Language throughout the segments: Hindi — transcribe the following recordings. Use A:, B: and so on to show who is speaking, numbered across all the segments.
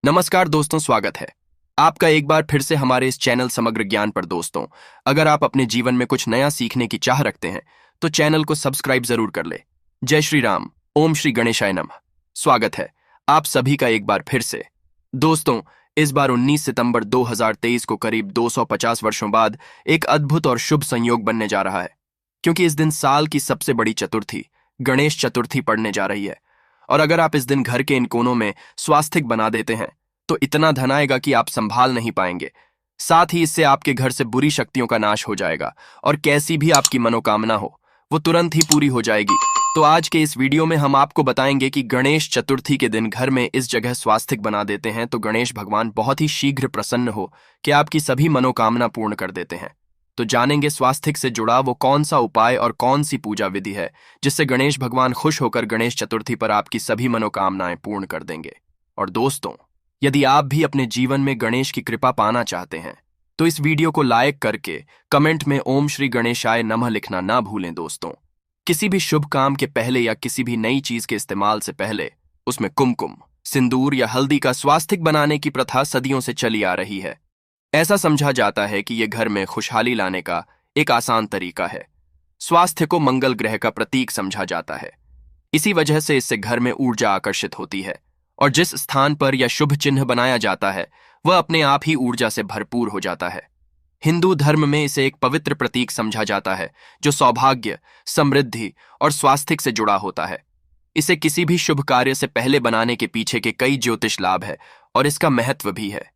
A: नमस्कार दोस्तों, स्वागत है आपका एक बार फिर से हमारे इस चैनल समग्र ज्ञान पर। दोस्तों, अगर आप अपने जीवन में कुछ नया सीखने की चाह रखते हैं तो चैनल को सब्सक्राइब जरूर कर ले। जय श्री राम, ओम श्री गणेशाय नमः। स्वागत है आप सभी का एक बार फिर से। दोस्तों, इस बार 19 सितंबर 2023 को करीब 250 वर्षों बाद एक अद्भुत और शुभ संयोग बनने जा रहा है, क्योंकि इस दिन साल की सबसे बड़ी चतुर्थी गणेश चतुर्थी पड़ने जा रही है। और अगर आप इस दिन घर के इन कोनों में स्वास्तिक बना देते हैं तो इतना धन आएगा कि आप संभाल नहीं पाएंगे। साथ ही इससे आपके घर से बुरी शक्तियों का नाश हो जाएगा और कैसी भी आपकी मनोकामना हो वो तुरंत ही पूरी हो जाएगी। तो आज के इस वीडियो में हम आपको बताएंगे कि गणेश चतुर्थी के दिन घर में इस जगह स्वास्तिक बना देते हैं तो गणेश भगवान बहुत ही शीघ्र प्रसन्न हो कि आपकी सभी मनोकामना पूर्ण कर देते हैं। तो जानेंगे स्वास्तिक से जुड़ा वो कौन सा उपाय और कौन सी पूजा विधि है जिससे गणेश भगवान खुश होकर गणेश चतुर्थी पर आपकी सभी मनोकामनाएं पूर्ण कर देंगे। और दोस्तों, यदि आप भी अपने जीवन में गणेश की कृपा पाना चाहते हैं तो इस वीडियो को लाइक करके कमेंट में ओम श्री गणेशाय नमः लिखना ना भूलें। दोस्तों, किसी भी शुभ काम के पहले या किसी भी नई चीज के इस्तेमाल से पहले उसमें कुमकुम, सिंदूर या हल्दी का स्वास्तिक बनाने की प्रथा सदियों से चली आ रही है। ऐसा समझा जाता है कि यह घर में खुशहाली लाने का एक आसान तरीका है। स्वास्थ्य को मंगल ग्रह का प्रतीक समझा जाता है, इसी वजह से इससे घर में ऊर्जा आकर्षित होती है और जिस स्थान पर यह शुभ चिन्ह बनाया जाता है वह अपने आप ही ऊर्जा से भरपूर हो जाता है। हिंदू धर्म में इसे एक पवित्र प्रतीक समझा जाता है जो सौभाग्य, समृद्धि और स्वास्थ्य से जुड़ा होता है। इसे किसी भी शुभ कार्य से पहले बनाने के पीछे के कई ज्योतिष लाभ है और इसका महत्व भी है।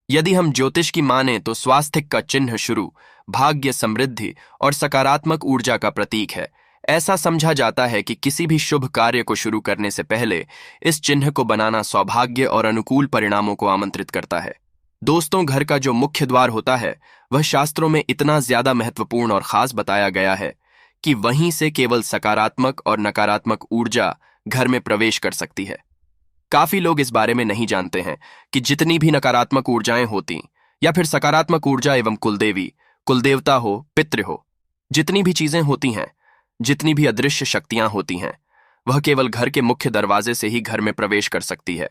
A: यदि हम ज्योतिष की माने तो स्वास्थ्य का चिन्ह शुरू, भाग्य, समृद्धि और सकारात्मक ऊर्जा का प्रतीक है। ऐसा समझा जाता है कि किसी भी शुभ कार्य को शुरू करने से पहले इस चिन्ह को बनाना सौभाग्य और अनुकूल परिणामों को आमंत्रित करता है। दोस्तों, घर का जो मुख्य द्वार होता है वह शास्त्रों में इतना ज्यादा महत्वपूर्ण और खास बताया गया है कि वहीं से केवल सकारात्मक और नकारात्मक ऊर्जा घर में प्रवेश कर सकती है। काफी लोग इस बारे में नहीं जानते हैं कि जितनी भी नकारात्मक ऊर्जाएं होती या फिर सकारात्मक ऊर्जा एवं कुलदेवी, कुलदेवता हो, पितृ हो, जितनी भी चीजें होती हैं, जितनी भी अदृश्य शक्तियां होती हैं, वह केवल घर के मुख्य दरवाजे से ही घर में प्रवेश कर सकती है।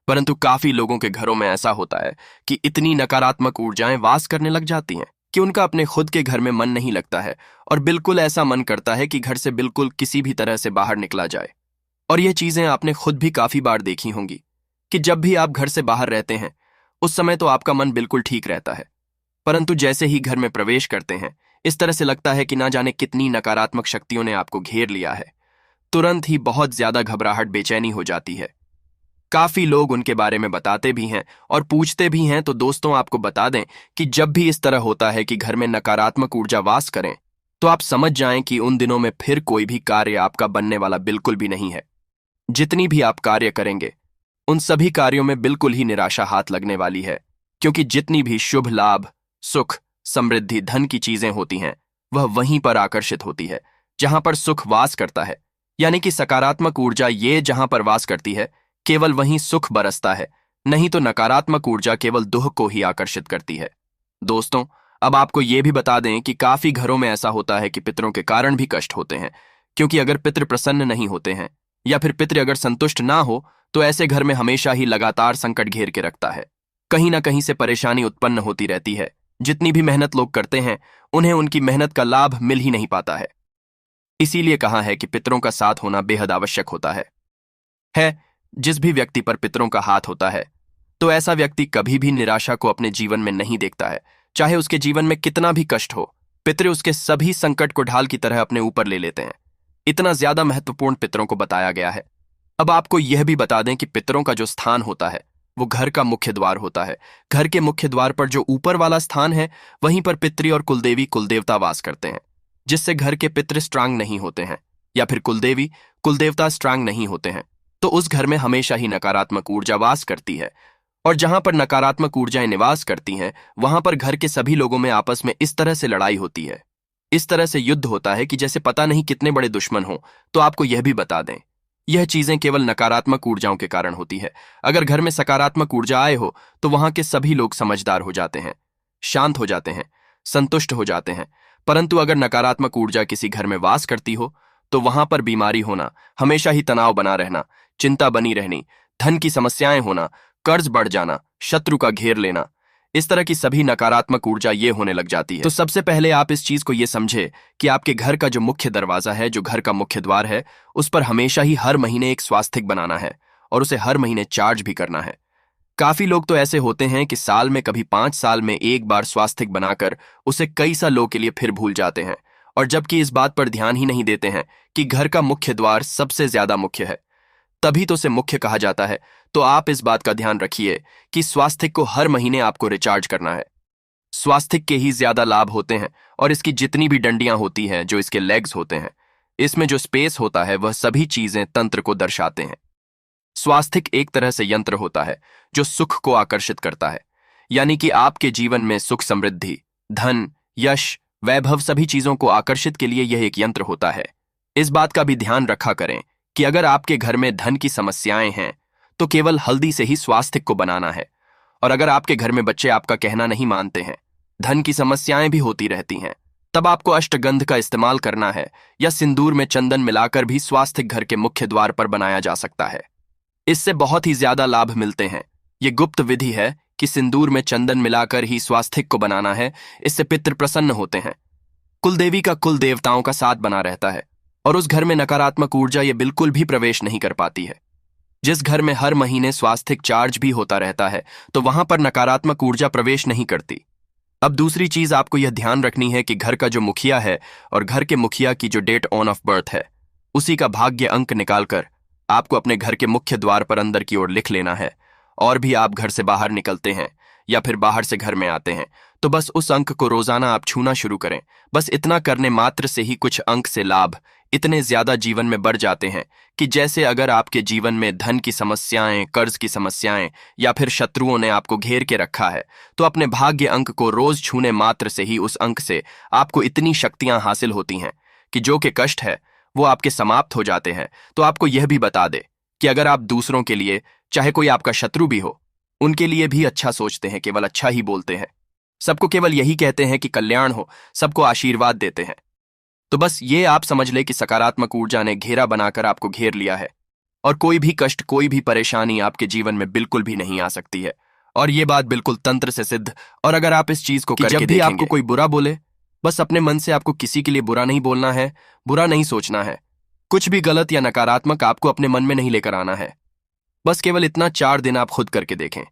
A: परंतु काफी लोगों के घरों में ऐसा होता है कि इतनी नकारात्मक ऊर्जाएं वास करने लग जाती हैं कि उनका अपने खुद के घर में मन नहीं लगता है और बिल्कुल ऐसा मन करता है कि घर से बिल्कुल किसी भी तरह से बाहर निकला जाए। और यह चीजें आपने खुद भी काफी बार देखी होंगी कि जब भी आप घर से बाहर रहते हैं उस समय तो आपका मन बिल्कुल ठीक रहता है, परंतु जैसे ही घर में प्रवेश करते हैं इस तरह से लगता है कि ना जाने कितनी नकारात्मक शक्तियों ने आपको घेर लिया है। तुरंत ही बहुत ज्यादा घबराहट, बेचैनी हो जाती है। काफी लोग उनके बारे में बताते भी हैं और पूछते भी हैं। तो दोस्तों, आपको बता दें कि जब भी इस तरह होता है कि घर में नकारात्मक ऊर्जा वास करें तो आप समझ जाएं कि उन दिनों में फिर कोई भी कार्य आपका बनने वाला बिल्कुल भी नहीं है। जितनी भी आप कार्य करेंगे उन सभी कार्यों में बिल्कुल ही निराशा हाथ लगने वाली है, क्योंकि जितनी भी शुभ लाभ, सुख, समृद्धि, धन की चीजें होती हैं वह वहीं पर आकर्षित होती है जहां पर सुख वास करता है। यानी कि सकारात्मक ऊर्जा ये जहां पर वास करती है केवल वहीं सुख बरसता है, नहीं तो नकारात्मक ऊर्जा केवल दुख को ही आकर्षित करती है। दोस्तों, अब आपको यह भी बता दें कि काफी घरों में ऐसा होता है कि पितरों के कारण भी कष्ट होते हैं, क्योंकि अगर पितृ प्रसन्न नहीं होते हैं या फिर पितृ अगर संतुष्ट ना हो तो ऐसे घर में हमेशा ही लगातार संकट घेर के रखता है। कहीं ना कहीं से परेशानी उत्पन्न होती रहती है। जितनी भी मेहनत लोग करते हैं उन्हें उनकी मेहनत का लाभ मिल ही नहीं पाता है। इसीलिए कहा है कि पितरों का साथ होना बेहद आवश्यक होता है। जिस भी व्यक्ति पर पितरों का हाथ होता है तो ऐसा व्यक्ति कभी भी निराशा को अपने जीवन में नहीं देखता है। चाहे उसके जीवन में कितना भी कष्ट हो, पितृ उसके सभी संकट को ढाल की तरह अपने ऊपर ले लेते हैं। इतना ज्यादा महत्वपूर्ण पितरों को बताया गया है। अब आपको यह भी बता दें कि पितरों का जो स्थान होता है वो घर का मुख्य द्वार होता है। घर के मुख्य द्वार पर जो ऊपर वाला स्थान है वहीं पर पितृ और कुलदेवी, कुलदेवता वास करते हैं, जिससे घर के पितृ स्ट्रांग नहीं होते हैं या फिर कुलदेवी, कुलदेवता स्ट्रांग नहीं होते हैं तो उस घर में हमेशा ही नकारात्मक ऊर्जा वास करती है। और जहां पर नकारात्मक ऊर्जाएं निवास करती हैं वहां पर घर के सभी लोगों में आपस में इस तरह से लड़ाई होती है, इस तरह से युद्ध होता है कि जैसे पता नहीं कितने बड़े दुश्मन हो। तो आपको यह भी बता दें, यह चीजें केवल नकारात्मक ऊर्जाओं के कारण होती है। अगर घर में सकारात्मक ऊर्जा आए हो तो वहां के सभी लोग समझदार हो जाते हैं, शांत हो जाते हैं, संतुष्ट हो जाते हैं। परंतु अगर नकारात्मक ऊर्जा किसी घर में वास करती हो तो वहां पर बीमारी होना, हमेशा ही तनाव बना रहना, चिंता बनी रहनी, धन की समस्याएं होना, कर्ज बढ़ जाना, शत्रु का घेर लेना, इस तरह की सभी नकारात्मक ऊर्जा ये होने लग जाती है। तो सबसे पहले आप इस चीज को ये समझे कि आपके घर का जो मुख्य दरवाजा है, जो घर का मुख्य द्वार है, उस पर हमेशा ही हर महीने एक स्वास्तिक बनाना है और उसे हर महीने चार्ज भी करना है। काफी लोग तो ऐसे होते हैं कि साल में कभी 5 साल में एक बार स्वास्तिक बनाकर उसे कई सालों के लिए फिर भूल जाते हैं, और जबकि इस बात पर ध्यान ही नहीं देते हैं कि घर का मुख्य द्वार सबसे ज्यादा मुख्य है, तभी तो उसे मुख्य कहा जाता है। तो आप इस बात का ध्यान रखिए कि स्वास्तिक को हर महीने आपको रिचार्ज करना है। स्वास्तिक के ही ज्यादा लाभ होते हैं, और इसकी जितनी भी डंडियां होती हैं, जो इसके लेग्स होते हैं, इसमें जो स्पेस होता है, वह सभी चीजें तंत्र को दर्शाते हैं। स्वास्तिक एक तरह से यंत्र होता है जो सुख को आकर्षित करता है, यानी कि आपके जीवन में सुख, समृद्धि, धन, यश, वैभव सभी चीजों को आकर्षित के लिए यह एक यंत्र होता है। इस बात का भी ध्यान रखा करें कि अगर आपके घर में धन की समस्याएं हैं तो केवल हल्दी से ही स्वास्तिक को बनाना है, और अगर आपके घर में बच्चे आपका कहना नहीं मानते हैं, धन की समस्याएं भी होती रहती हैं, तब आपको अष्टगंध का इस्तेमाल करना है, या सिंदूर में चंदन मिलाकर भी स्वास्तिक घर के मुख्य द्वार पर बनाया जा सकता है। इससे बहुत ही ज्यादा लाभ मिलते हैं। ये गुप्त विधि है कि सिंदूर में चंदन मिलाकर ही स्वास्तिक को बनाना है। इससे पितृ प्रसन्न होते हैं, कुलदेवी का कुल देवताओं का साथ बना रहता है, और उस घर में नकारात्मक ऊर्जा ये बिल्कुल भी प्रवेश नहीं कर पाती है। जिस घर में हर महीने स्वास्तिक चार्ज भी होता रहता है, तो वहां पर नकारात्मक ऊर्जा प्रवेश नहीं करती। अब दूसरी चीज आपको यह ध्यान रखनी है कि घर का जो मुखिया है और घर के मुखिया की जो डेट ऑन ऑफ बर्थ है, उसी का भाग्य अंक निकालकर आपको अपने घर के मुख्य द्वार पर अंदर की ओर लिख लेना है। और भी आप घर से बाहर निकलते हैं या फिर बाहर से घर में आते हैं, तो बस उस अंक को रोजाना आप छूना शुरू करें। बस इतना करने मात्र से ही कुछ अंक से लाभ इतने ज्यादा जीवन में बढ़ जाते हैं कि जैसे अगर आपके जीवन में धन की समस्याएं, कर्ज की समस्याएं या फिर शत्रुओं ने आपको घेर के रखा है, तो अपने भाग्य अंक को रोज छूने मात्र से ही उस अंक से आपको इतनी शक्तियां हासिल होती हैं कि जो के कष्ट है वो आपके समाप्त हो जाते हैं। तो आपको यह भी बता दे कि अगर आप दूसरों के लिए, चाहे कोई आपका शत्रु भी हो, उनके लिए भी अच्छा सोचते हैं, केवल अच्छा ही बोलते हैं, सबको केवल यही कहते हैं कि कल्याण हो, सबको आशीर्वाद देते हैं, तो बस ये आप समझ ले कि सकारात्मक ऊर्जा ने घेरा बनाकर आपको घेर लिया है, और कोई भी कष्ट, कोई भी परेशानी आपके जीवन में बिल्कुल भी नहीं आ सकती है। और ये बात बिल्कुल तंत्र से सिद्ध। और अगर आप इस चीज को करके जब भी आपको कोई बुरा बोले, बस अपने मन से आपको किसी के लिए बुरा नहीं बोलना है, बुरा नहीं सोचना है, कुछ भी गलत या नकारात्मक आपको अपने मन में नहीं लेकर आना है। बस केवल इतना 4 दिन आप खुद करके देखें।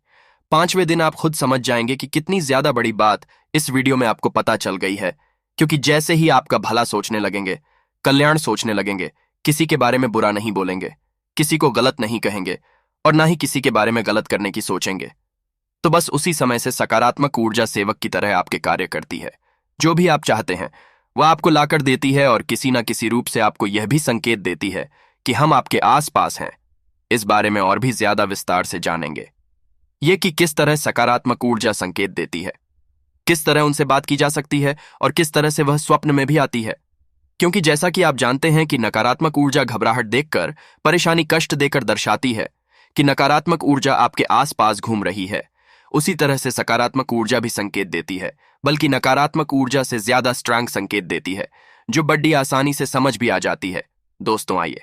A: 5वें दिन आप खुद समझ जाएंगे कि कितनी ज्यादा बड़ी बात इस वीडियो में आपको पता चल गई है। क्योंकि जैसे ही आपका भला सोचने लगेंगे, कल्याण सोचने लगेंगे, किसी के बारे में बुरा नहीं बोलेंगे, किसी को गलत नहीं कहेंगे, और ना ही किसी के बारे में गलत करने की सोचेंगे, तो बस उसी समय से सकारात्मक ऊर्जा सेवक की तरह आपके कार्य करती है। जो भी आप चाहते हैं वह आपको लाकर देती है, और किसी न किसी रूप से आपको यह भी संकेत देती है कि हम आपके आसपास हैं। इस बारे में और भी ज्यादा विस्तार से जानेंगे, ये कि किस तरह सकारात्मक ऊर्जा संकेत देती है, किस तरह उनसे बात की जा सकती है, और किस तरह से वह स्वप्न में भी आती है। क्योंकि जैसा कि आप जानते हैं कि नकारात्मक ऊर्जा घबराहट देखकर, परेशानी, कष्ट देकर दर्शाती है कि नकारात्मक ऊर्जा आपके आसपास घूम रही है, उसी तरह से सकारात्मक ऊर्जा भी संकेत देती है, बल्कि नकारात्मक ऊर्जा से ज्यादा स्ट्रांग संकेत देती है, जो बड़ी आसानी से समझ भी आ जाती है। दोस्तों आइए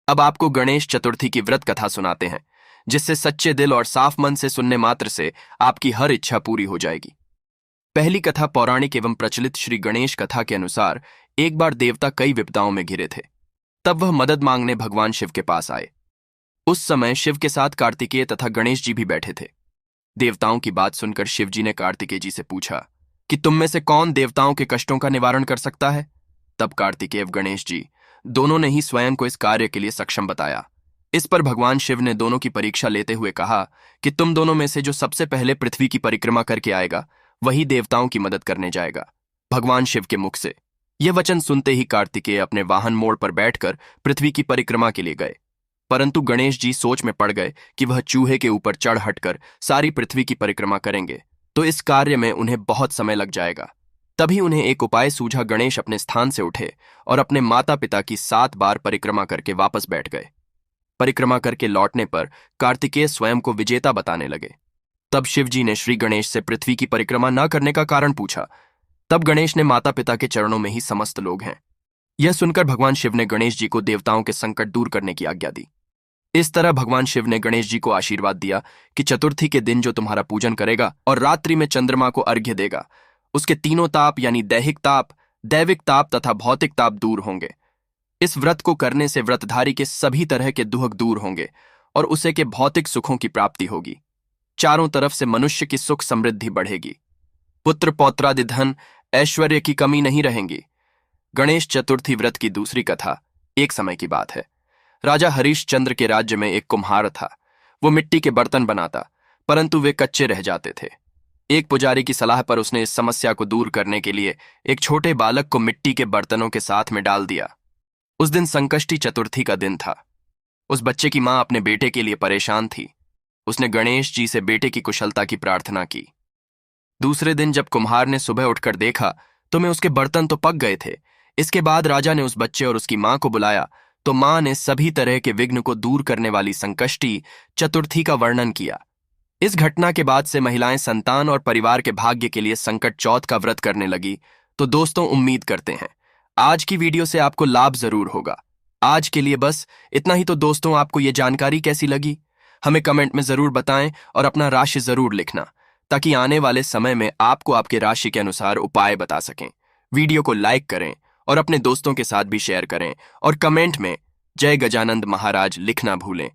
A: अब आपको गणेश चतुर्थी की व्रत कथा सुनाते हैं, जिससे सच्चे दिल और साफ मन से सुनने मात्र से आपकी हर इच्छा पूरी हो जाएगी। पहली कथा पौराणिक एवं प्रचलित श्री गणेश कथा के अनुसार, एक बार देवता कई विपदाओं में घिरे थे। तब वह मदद मांगने भगवान शिव के पास आए। उस समय शिव के साथ कार्तिकेय तथा गणेश जी भी बैठे थे। देवताओं की बात सुनकर शिव जी ने कार्तिकेय जी से पूछा कि तुम में से कौन देवताओं के कष्टों का निवारण कर सकता है। तब कार्तिकेय एवं गणेश जी दोनों ने ही स्वयं को इस कार्य के लिए सक्षम बताया। इस पर भगवान शिव ने दोनों की परीक्षा लेते हुए कहा कि तुम दोनों में से जो सबसे पहले पृथ्वी की परिक्रमा करके आएगा, वही देवताओं की मदद करने जाएगा। भगवान शिव के मुख से यह वचन सुनते ही कार्तिकेय अपने वाहन मोड़ पर बैठकर पृथ्वी की परिक्रमा के लिए गए। परंतु गणेश जी सोच में पड़ गए कि वह चूहे के ऊपर चढ़ हटकर सारी पृथ्वी की परिक्रमा करेंगे, तो इस कार्य में उन्हें बहुत समय लग जाएगा। तभी उन्हें एक उपाय सूझा। गणेश अपने स्थान से उठे और अपने माता पिता की 7 बार परिक्रमा करके वापस बैठ गए। परिक्रमा करके लौटने पर कार्तिकेय स्वयं को विजेता बताने लगे। तब शिव जी ने श्री गणेश से पृथ्वी की परिक्रमा न करने का कारण पूछा। तब गणेश ने माता पिता के चरणों में ही समस्त लोग हैं। यह सुनकर भगवान शिव ने गणेश जी को देवताओं के संकट दूर करने की आज्ञा दी। इस तरह भगवान शिव ने गणेश जी को आशीर्वाद दिया कि चतुर्थी के दिन जो तुम्हारा पूजन करेगा और रात्रि में चंद्रमा को अर्घ्य देगा, उसके तीनों ताप यानी दैहिक ताप, दैविक ताप तथा भौतिक ताप दूर होंगे। इस व्रत को करने से व्रतधारी के सभी तरह के दुख दूर होंगे और उसे के भौतिक सुखों की प्राप्ति होगी। चारों तरफ से मनुष्य की सुख समृद्धि बढ़ेगी। पुत्र पौत्रादि धन ऐश्वर्य की कमी नहीं रहेंगी। गणेश चतुर्थी व्रत की दूसरी कथा एक समय की बात है। राजा हरिश्चंद्र के राज्य में एक कुम्हार था। वो मिट्टी के बर्तन बनाता, परंतु वे कच्चे रह जाते थे। एक पुजारी की सलाह पर उसने इस समस्या को दूर करने के लिए एक छोटे बालक को मिट्टी के बर्तनों के साथ में डाल दिया। उस दिन संकष्टी चतुर्थी का दिन था। उस बच्चे की मां अपने बेटे के लिए परेशान थी। उसने गणेश जी से बेटे की कुशलता की प्रार्थना की। दूसरे दिन जब कुम्हार ने सुबह उठकर देखा तो में उसके बर्तन तो पक गए थे। इसके बाद राजा ने उस बच्चे और उसकी मां को बुलाया तो मां ने सभी तरह के विघ्न को दूर करने वाली संकष्टी चतुर्थी का वर्णन किया। इस घटना के बाद से महिलाएं संतान और परिवार के भाग्य के लिए संकट चौथ का व्रत करने लगी। तो दोस्तों, उम्मीद करते हैं आज की वीडियो से आपको लाभ जरूर होगा। आज के लिए बस इतना ही। तो दोस्तों, आपको ये जानकारी कैसी लगी हमें कमेंट में जरूर बताएं और अपना राशि जरूर लिखना, ताकि आने वाले समय में आपको आपके राशि के अनुसार उपाय बता सकें। वीडियो को लाइक करें और अपने दोस्तों के साथ भी शेयर करें और कमेंट में जय गजानंद महाराज लिखना भूलें।